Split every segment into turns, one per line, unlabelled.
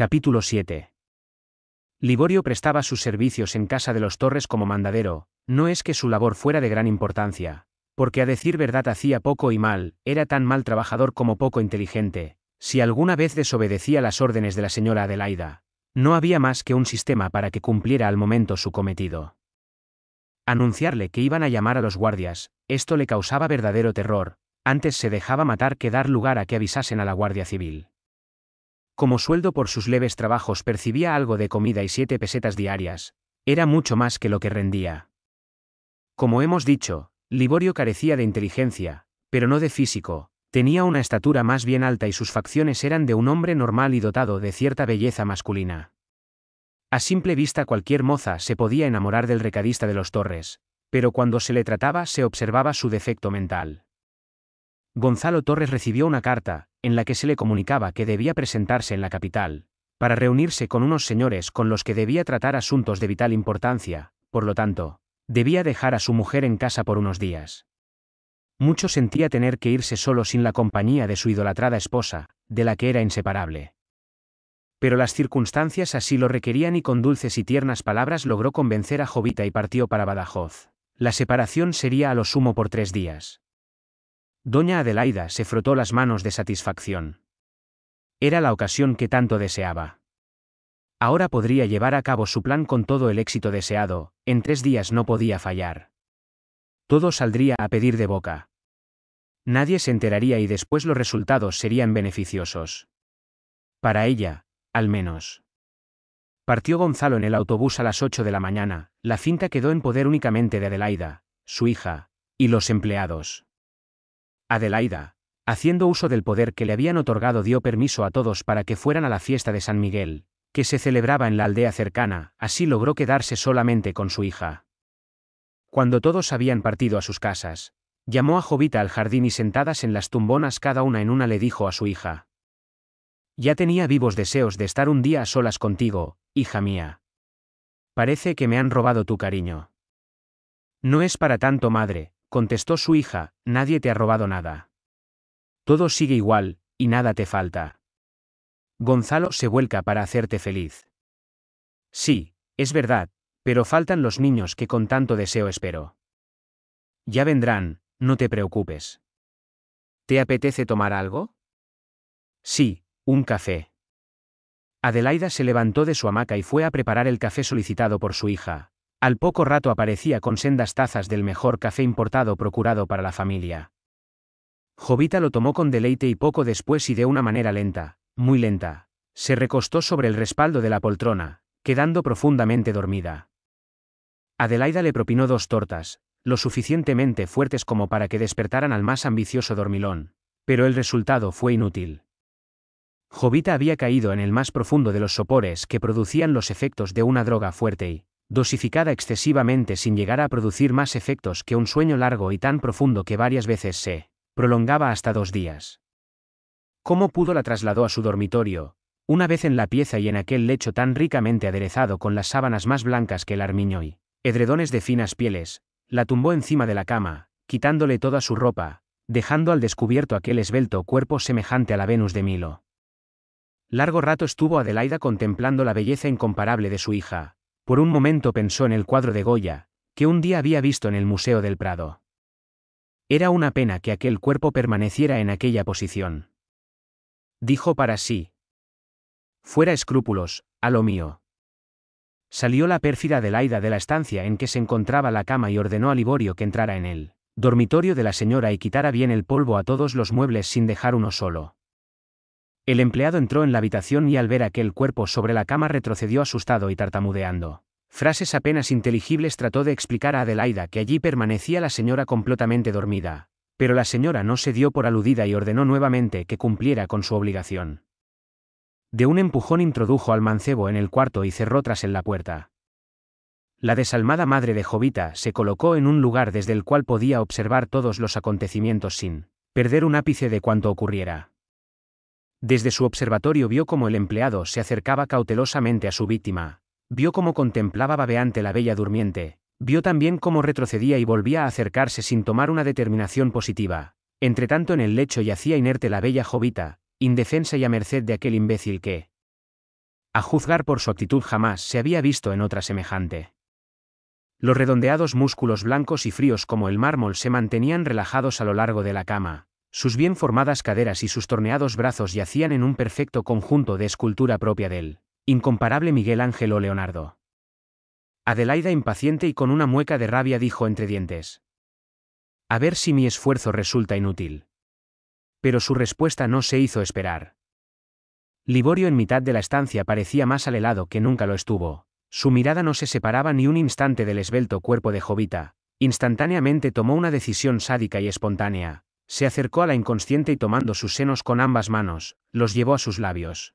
Capítulo 7. Liborio prestaba sus servicios en casa de los Torres como mandadero. No es que su labor fuera de gran importancia, porque a decir verdad hacía poco y mal, era tan mal trabajador como poco inteligente. Si alguna vez desobedecía las órdenes de la señora Adelaida, no había más que un sistema para que cumpliera al momento su cometido. Anunciarle que iban a llamar a los guardias, esto le causaba verdadero terror. Antes se dejaba matar que dar lugar a que avisasen a la Guardia Civil. Como sueldo por sus leves trabajos percibía algo de comida y 7 pesetas diarias. Era mucho más que lo que rendía. Como hemos dicho, Liborio carecía de inteligencia, pero no de físico. Tenía una estatura más bien alta y sus facciones eran de un hombre normal y dotado de cierta belleza masculina. A simple vista cualquier moza se podía enamorar del recadista de los Torres, pero cuando se le trataba se observaba su defecto mental. Gonzalo Torres recibió una carta, en la que se le comunicaba que debía presentarse en la capital, para reunirse con unos señores con los que debía tratar asuntos de vital importancia, por lo tanto, debía dejar a su mujer en casa por unos días. Mucho sentía tener que irse solo sin la compañía de su idolatrada esposa, de la que era inseparable. Pero las circunstancias así lo requerían y con dulces y tiernas palabras logró convencer a Jovita y partió para Badajoz. La separación sería a lo sumo por 3 días. Doña Adelaida se frotó las manos de satisfacción. Era la ocasión que tanto deseaba. Ahora podría llevar a cabo su plan con todo el éxito deseado, en 3 días no podía fallar. Todo saldría a pedir de boca. Nadie se enteraría y después los resultados serían beneficiosos. Para ella, al menos. Partió Gonzalo en el autobús a las 8 de la mañana, la finca quedó en poder únicamente de Adelaida, su hija, y los empleados. Adelaida, haciendo uso del poder que le habían otorgado, dio permiso a todos para que fueran a la fiesta de San Miguel, que se celebraba en la aldea cercana, así logró quedarse solamente con su hija. Cuando todos habían partido a sus casas, llamó a Jovita al jardín y sentadas en las tumbonas cada una en una le dijo a su hija: «Ya tenía vivos deseos de estar un día a solas contigo, hija mía. Parece que me han robado tu cariño». «No es para tanto, madre», contestó su hija, «nadie te ha robado nada. Todo sigue igual, y nada te falta. Gonzalo se vuelca para hacerte feliz». «Sí, es verdad, pero faltan los niños que con tanto deseo espero». «Ya vendrán, no te preocupes». «¿Te apetece tomar algo?» «Sí, un café». Adelaida se levantó de su hamaca y fue a preparar el café solicitado por su hija. Al poco rato aparecía con sendas tazas del mejor café importado procurado para la familia. Jovita lo tomó con deleite y poco después y de una manera lenta, muy lenta, se recostó sobre el respaldo de la poltrona, quedando profundamente dormida. Adelaida le propinó 2 tortas, lo suficientemente fuertes como para que despertaran al más ambicioso dormilón, pero el resultado fue inútil. Jovita había caído en el más profundo de los sopores que producían los efectos de una droga fuerte y, dosificada excesivamente sin llegar a producir más efectos que un sueño largo y tan profundo que varias veces se prolongaba hasta 2 días. ¿Cómo pudo la trasladó a su dormitorio, una vez en la pieza y en aquel lecho tan ricamente aderezado con las sábanas más blancas que el armiño y edredones de finas pieles, la tumbó encima de la cama, quitándole toda su ropa, dejando al descubierto aquel esbelto cuerpo semejante a la Venus de Milo? Largo rato estuvo Adelaida contemplando la belleza incomparable de su hija. Por un momento pensó en el cuadro de Goya, que un día había visto en el Museo del Prado. Era una pena que aquel cuerpo permaneciera en aquella posición. Dijo para sí: «Fuera escrúpulos, a lo mío». Salió la pérfida Adelaida de la estancia en que se encontraba la cama y ordenó a Liborio que entrara en el dormitorio de la señora y quitara bien el polvo a todos los muebles sin dejar uno solo. El empleado entró en la habitación y al ver aquel cuerpo sobre la cama retrocedió asustado y tartamudeando frases apenas inteligibles trató de explicar a Adelaida que allí permanecía la señora completamente dormida, pero la señora no se dio por aludida y ordenó nuevamente que cumpliera con su obligación. De un empujón introdujo al mancebo en el cuarto y cerró tras él la puerta. La desalmada madre de Jovita se colocó en un lugar desde el cual podía observar todos los acontecimientos sin perder un ápice de cuanto ocurriera. Desde su observatorio vio cómo el empleado se acercaba cautelosamente a su víctima, vio cómo contemplaba babeante la bella durmiente, vio también cómo retrocedía y volvía a acercarse sin tomar una determinación positiva. Entretanto en el lecho yacía inerte la bella Jovita, indefensa y a merced de aquel imbécil que, A juzgar por su actitud jamás se había visto en otra semejante. Los redondeados músculos blancos y fríos como el mármol se mantenían relajados a lo largo de la cama, sus bien formadas caderas y sus torneados brazos yacían en un perfecto conjunto de escultura propia del incomparable Miguel Ángel o Leonardo. Adelaida, impaciente y con una mueca de rabia, dijo entre dientes: a ver si mi esfuerzo resulta inútil. Pero su respuesta no se hizo esperar. Liborio en mitad de la estancia parecía más alelado que nunca lo estuvo. Su mirada no se separaba ni un instante del esbelto cuerpo de Jovita. Instantáneamente tomó una decisión sádica y espontánea. Se acercó a la inconsciente y tomando sus senos con ambas manos, los llevó a sus labios.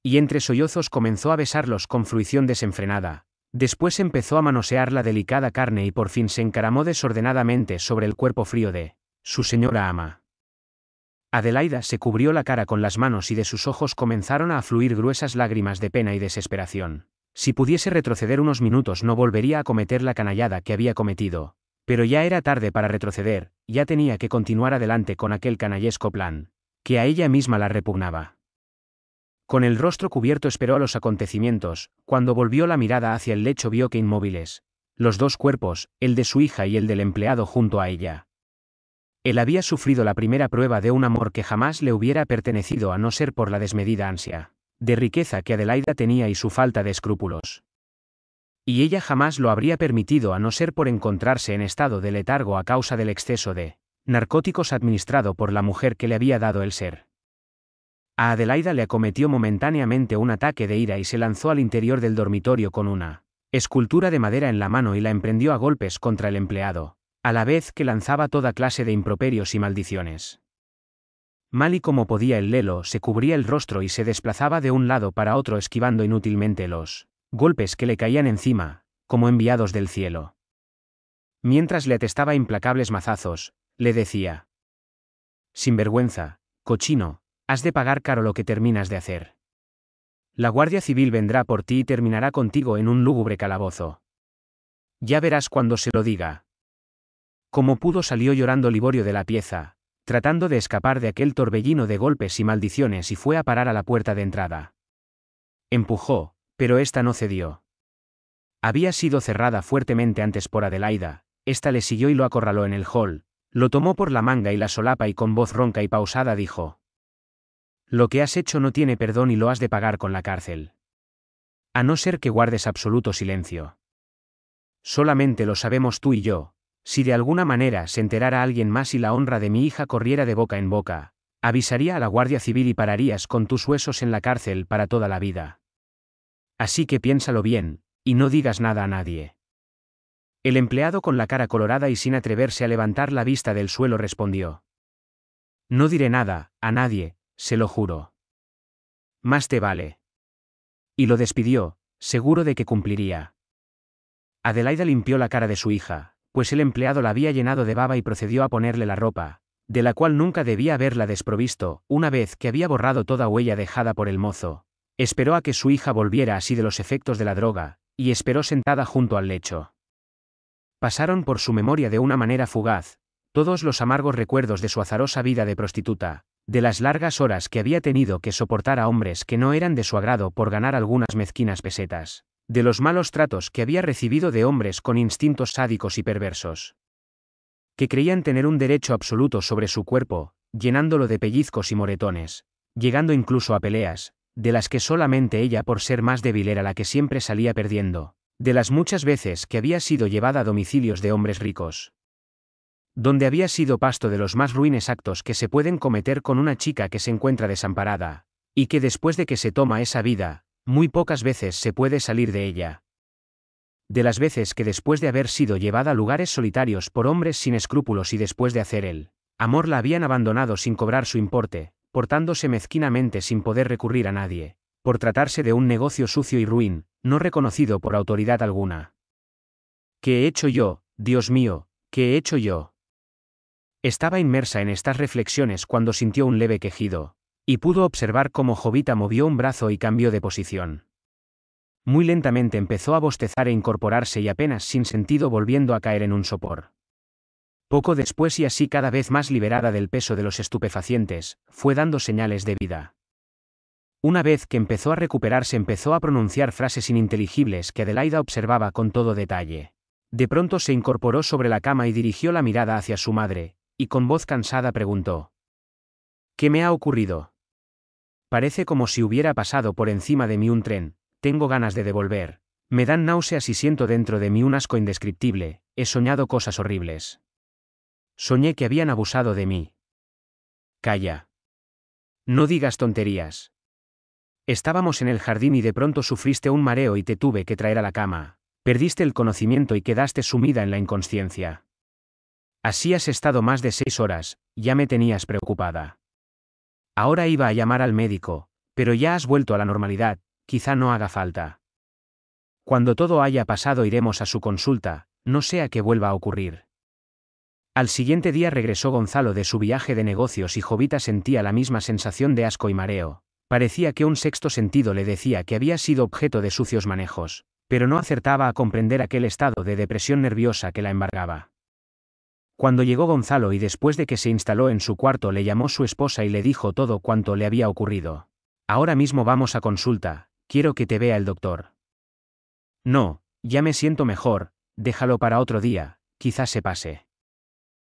Y entre sollozos comenzó a besarlos con fruición desenfrenada. Después empezó a manosear la delicada carne y por fin se encaramó desordenadamente sobre el cuerpo frío de su señora ama. Adelaida se cubrió la cara con las manos y de sus ojos comenzaron a afluir gruesas lágrimas de pena y desesperación. Si pudiese retroceder unos minutos no volvería a cometer la canallada que había cometido. Pero ya era tarde para retroceder, ya tenía que continuar adelante con aquel canallesco plan, que a ella misma la repugnaba. Con el rostro cubierto esperó a los acontecimientos. Cuando volvió la mirada hacia el lecho vio que inmóviles, los dos cuerpos, el de su hija y el del empleado junto a ella. Él había sufrido la primera prueba de un amor que jamás le hubiera pertenecido a no ser por la desmedida ansia de riqueza que Adelaida tenía y su falta de escrúpulos. Y ella jamás lo habría permitido a no ser por encontrarse en estado de letargo a causa del exceso de narcóticos administrado por la mujer que le había dado el ser. A Adelaida le acometió momentáneamente un ataque de ira y se lanzó al interior del dormitorio con una escultura de madera en la mano y la emprendió a golpes contra el empleado, a la vez que lanzaba toda clase de improperios y maldiciones. Mal y como podía el lelo se cubría el rostro y se desplazaba de un lado para otro esquivando inútilmente los golpes que le caían encima, como enviados del cielo. Mientras le atestaba implacables mazazos, le decía: sinvergüenza, cochino, has de pagar caro lo que terminas de hacer. La Guardia Civil vendrá por ti y terminará contigo en un lúgubre calabozo. Ya verás cuando se lo diga. Como pudo salió llorando Liborio de la pieza, tratando de escapar de aquel torbellino de golpes y maldiciones y fue a parar a la puerta de entrada. Empujó, pero ésta no cedió. Había sido cerrada fuertemente antes por Adelaida, ésta le siguió y lo acorraló en el hall, lo tomó por la manga y la solapa y con voz ronca y pausada dijo: lo que has hecho no tiene perdón y lo has de pagar con la cárcel. A no ser que guardes absoluto silencio. Solamente lo sabemos tú y yo. Si de alguna manera se enterara alguien más y la honra de mi hija corriera de boca en boca, avisaría a la Guardia Civil y pararías con tus huesos en la cárcel para toda la vida. Así que piénsalo bien, y no digas nada a nadie. El empleado con la cara colorada y sin atreverse a levantar la vista del suelo respondió: no diré nada, a nadie, se lo juro. Más te vale. Y lo despidió, seguro de que cumpliría. Adelaida limpió la cara de su hija, pues el empleado la había llenado de baba y procedió a ponerle la ropa, de la cual nunca debía haberla desprovisto. Una vez que había borrado toda huella dejada por el mozo, esperó a que su hija volviera así de los efectos de la droga, y esperó sentada junto al lecho. Pasaron por su memoria de una manera fugaz todos los amargos recuerdos de su azarosa vida de prostituta, de las largas horas que había tenido que soportar a hombres que no eran de su agrado por ganar algunas mezquinas pesetas, de los malos tratos que había recibido de hombres con instintos sádicos y perversos, que creían tener un derecho absoluto sobre su cuerpo, llenándolo de pellizcos y moretones, llegando incluso a peleas, de las que solamente ella por ser más débil era la que siempre salía perdiendo, de las muchas veces que había sido llevada a domicilios de hombres ricos, donde había sido pasto de los más ruines actos que se pueden cometer con una chica que se encuentra desamparada, y que después de que se toma esa vida, muy pocas veces se puede salir de ella. De las veces que después de haber sido llevada a lugares solitarios por hombres sin escrúpulos y después de hacer el amor la habían abandonado sin cobrar su importe, portándose mezquinamente sin poder recurrir a nadie, por tratarse de un negocio sucio y ruin, no reconocido por autoridad alguna. ¿Qué he hecho yo, Dios mío, qué he hecho yo? Estaba inmersa en estas reflexiones cuando sintió un leve quejido, y pudo observar cómo Jovita movió un brazo y cambió de posición. Muy lentamente empezó a bostezar e incorporarse y apenas sin sentido volviendo a caer en un sopor. Poco después y así cada vez más liberada del peso de los estupefacientes, fue dando señales de vida. Una vez que empezó a recuperarse empezó a pronunciar frases ininteligibles que Adelaida observaba con todo detalle. De pronto se incorporó sobre la cama y dirigió la mirada hacia su madre, y con voz cansada preguntó: ¿Qué me ha ocurrido? Parece como si hubiera pasado por encima de mí un tren, tengo ganas de devolver. Me dan náuseas y siento dentro de mí un asco indescriptible, he soñado cosas horribles. Soñé que habían abusado de mí. Calla. No digas tonterías. Estábamos en el jardín y de pronto sufriste un mareo y te tuve que traer a la cama. Perdiste el conocimiento y quedaste sumida en la inconsciencia. Así has estado más de 6 horas, ya me tenías preocupada. Ahora iba a llamar al médico, pero ya has vuelto a la normalidad, quizá no haga falta. Cuando todo haya pasado iremos a su consulta, no sea que vuelva a ocurrir. Al siguiente día regresó Gonzalo de su viaje de negocios y Jovita sentía la misma sensación de asco y mareo. Parecía que un sexto sentido le decía que había sido objeto de sucios manejos, pero no acertaba a comprender aquel estado de depresión nerviosa que la embargaba. Cuando llegó Gonzalo y después de que se instaló en su cuarto le llamó su esposa y le dijo todo cuanto le había ocurrido. Ahora mismo vamos a consulta, quiero que te vea el doctor. No, ya me siento mejor, déjalo para otro día, quizás se pase.